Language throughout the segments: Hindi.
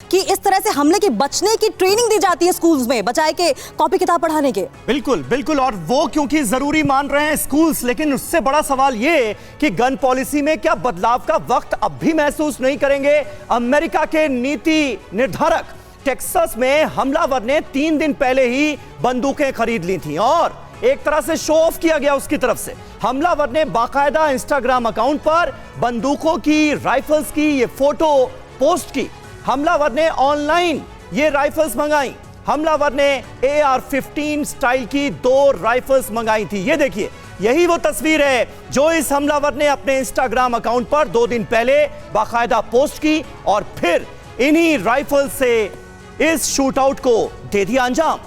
कि इस तरह से हमले की बचने की ट्रेनिंग दी जाती है स्कूल्स में, बचाए के कॉपी किताब पढ़ाने के। बिल्कुल बिल्कुल, और वो क्योंकि जरूरी मान रहे हैं स्कूल्स, लेकिन उससे बड़ा सवाल ये कि गन पॉलिसी में क्या बदलाव का वक्त अब भी महसूस नहीं करेंगे अमेरिका के नीति निर्धारक। टेक्सास में हमलावर ने 3 दिन पहले ही बंदूकें खरीद ली थी और एक तरह से शो ऑफ किया गया उसकी तरफ से। हमलावर ने बाकायदा इंस्टाग्राम अकाउंट पर बंदूकों की, राइफल्स की ये फोटो पोस्ट की। हमलावर ने ऑनलाइन ये राइफल्स मंगाई। हमलावर ने AR-15 स्टाइल की 2 राइफल्स मंगाई थी। ये देखिए, यही वो तस्वीर है जो इस हमलावर ने अपने इंस्टाग्राम अकाउंट पर 2 दिन पहले बाकायदा पोस्ट की और फिर इन्हीं राइफल से इस शूटआउट को दे दिया अंजाम।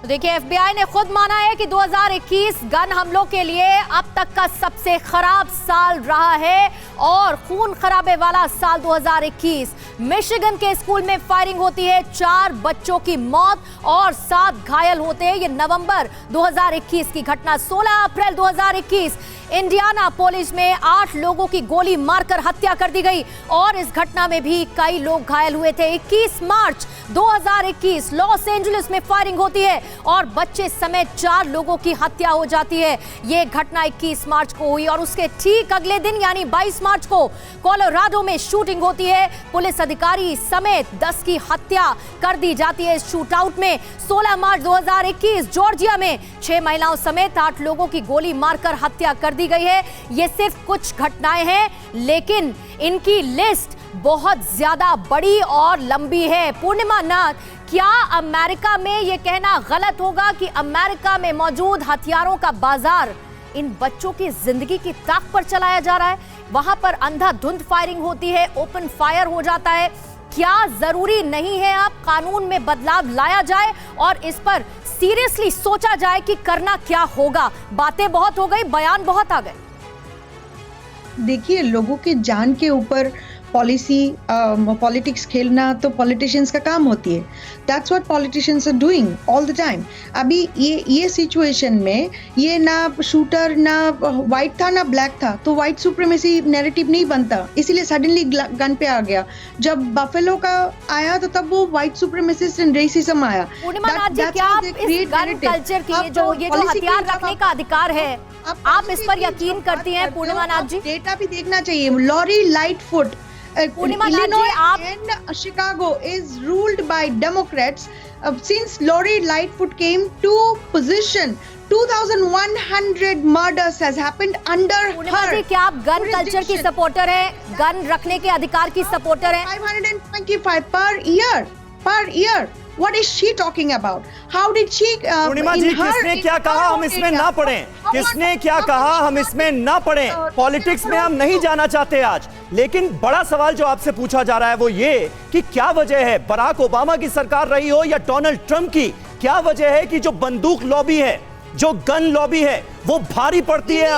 देखिए, FBI ने खुद माना है कि 2021 गन हमलों के लिए अब तक का सबसे खराब साल रहा है और खून खराबे वाला साल 2021। मिशिगन के स्कूल में फायरिंग होती है, 4 बच्चों की मौत और 7 घायल होते हैं। ये नवंबर 2021 की घटना। 16 अप्रैल 2021 इंडियाना पुलिस में 8 लोगों की गोली मारकर हत्या कर दी गई और इस घटना में भी कई लोग घायल हुए थे। 21 मार्च 2021 लॉस एंजलिस में फायरिंग होती है और बच्चे समेत 4 लोगों की हत्या हो जाती है। यह घटना 21 मार्च को हुई और उसके ठीक अगले दिन यानी 22 मार्च को कोलोराडो में शूटिंग होती है। पुलिस अधिकारी समेत 10 की हत्या कर दी जाती है इस शूटआउट में। 16 मार्च 2021 जॉर्जिया में 6 महिलाओं समेत 8 लोगों की गोली मारकर हत्या कर दी गई है। ये सिर्फ कुछ घटनाएं हैं, लेकिन इनकी लिस्ट बहुत ज्यादा बड़ी और लंबी है। पूर्णिमा नाथ, क्या अमेरिका में यह कहना गलत होगा कि अमेरिका में मौजूद हथियारों का बाजार इन बच्चों की जिंदगी की ताक पर चलाया जा रहा है? वहां पर अंधाधुंध फायरिंग होती है, ओपन फायर हो जाता है। क्या जरूरी नहीं है आप कानून में बदलाव लाया जाए और इस पर सीरियसली सोचा जाए कि करना क्या होगा? बातें बहुत हो गई, बयान बहुत आ गए। देखिए, लोगों के जान के ऊपर पॉलिटिक्स खेलना तो पॉलिटिशियंस का काम होती है। That's what politicians are doing all the time. अभी ये सिचुएशन में ये ना शूटर ना वाइट था ना ब्लैक था, तो वाइट सुप्रीमेसी नैरेटिव नहीं बनता, इसीलिए सडनली गन पे आ गया। जब बफेलो का आया तो तब वो वाइट सुप्रीमेसिस्ट एंड रेसिज्म आया। पूर्णिमा नाथ जी, क्या आप इस गन कल्चर की ये जो हथियार रखने का अधिकार है, आप इस पर यकीन करती हैं? पूर्णिमा नाथ जी, डेटा भी देखना चाहिए। Lori Lightfoot, Illinois and Chicago is ruled by Democrats since Lori Lightfoot came to position. 2100 murders has happened under Purnima her. जी, क्या आप गन कल्चर की सपोर्टर हैं, गन रखने के अधिकार की सपोर्टर हैं? 525 per year. What is she talking about? How did she? पूर्णिमा जी, किसने क्या कहा हम इसमें ना पढ़ें? किसने क्या कहा हम इसमें ना पढ़ें? पॉलिटिक्स में हम नहीं जाना चाहते आज, लेकिन बड़ा सवाल जो आपसे पूछा जा रहा है वो ये कि क्या वजह है, बराक ओबामा की सरकार रही हो या डोनाल्ड ट्रंप की, क्या वजह है कि जो बंदूक लॉबी है, जो गन लॉबी है, वो भारी पड़ती है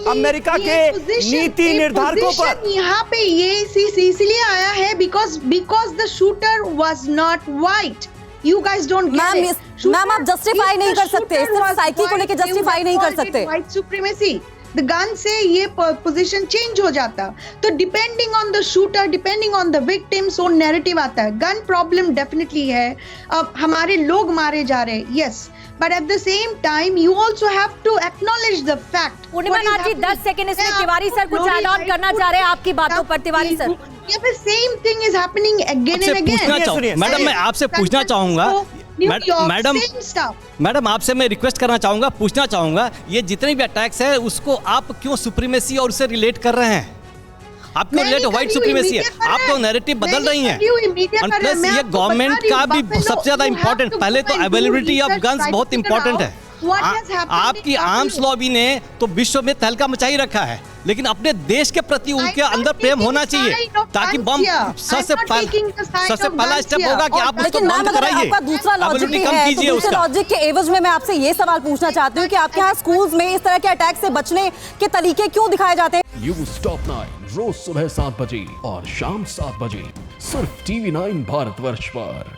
अमेरिका के नीति निर्धारकों पर? यहाँ पे ये इसलिए आया है because the shooter was not white. You guys don't get it. Ma'am, आप जस्टिफाई नहीं कर सकते, सिर्फ साइकी को लेके जस्टिफाई नहीं कर सकते। White supremacy. The gun से ये पोजीशन चेंज हो जाता, तो depending on the shooter, depending on the victim, so narrative आता है। गन प्रॉब्लम डेफिनेटली है, अब हमारे लोग मारे जा रहे हैं, yes, but at the same time you also have to acknowledge the fact. Purnima Nath ji, 10 second इसमें तिवारी सर कुछ ऐड ऑन करना चाह रहे हैं आपकी बातों पर। Tiwari sir, same thing is happening again and again. Madam, मैं आपसे पूछना चाहूंगा, मैडम आपसे मैं रिक्वेस्ट करना चाहूंगा, पूछना चाहूंगा, ये जितने भी अटैक्स है उसको आप क्यों सुप्रीमेसी और उससे रिलेट कर रहे हैं? आप क्यों रिलेट व्हाइट सुप्रीमेसी है? आप तो नैरेटिव बदल रही हैं। प्लस ये गवर्नमेंट का भी सबसे ज्यादा इंपॉर्टेंट, पहले तो अवेलेबिलिटी ऑफ गन्स बहुत इंपॉर्टेंट है। आपकी आर्म्स लॉबी ने तो विश्व में तहलका मचाई रखा है, लेकिन अपने देश के प्रति उनके अंदर प्रेम होना चाहिए, ताकि बम सबसे पहला स्टेप होगा कि आप उसको बंद कराइए, दूसरा लॉजिक भी कम है। कीजिए। दूसरे लॉजिक के एवज में मैं आपसे ये सवाल पूछना चाहती हूँ कि आपके यहाँ स्कूल्स में इस तरह के अटैक से बचने के तरीके क्यों दिखाए जाते हैं? न्यूज़ टॉप 9 रोज सुबह 7 बजे और शाम 7 बजे सिर्फ TV9 भारतवर्ष पर।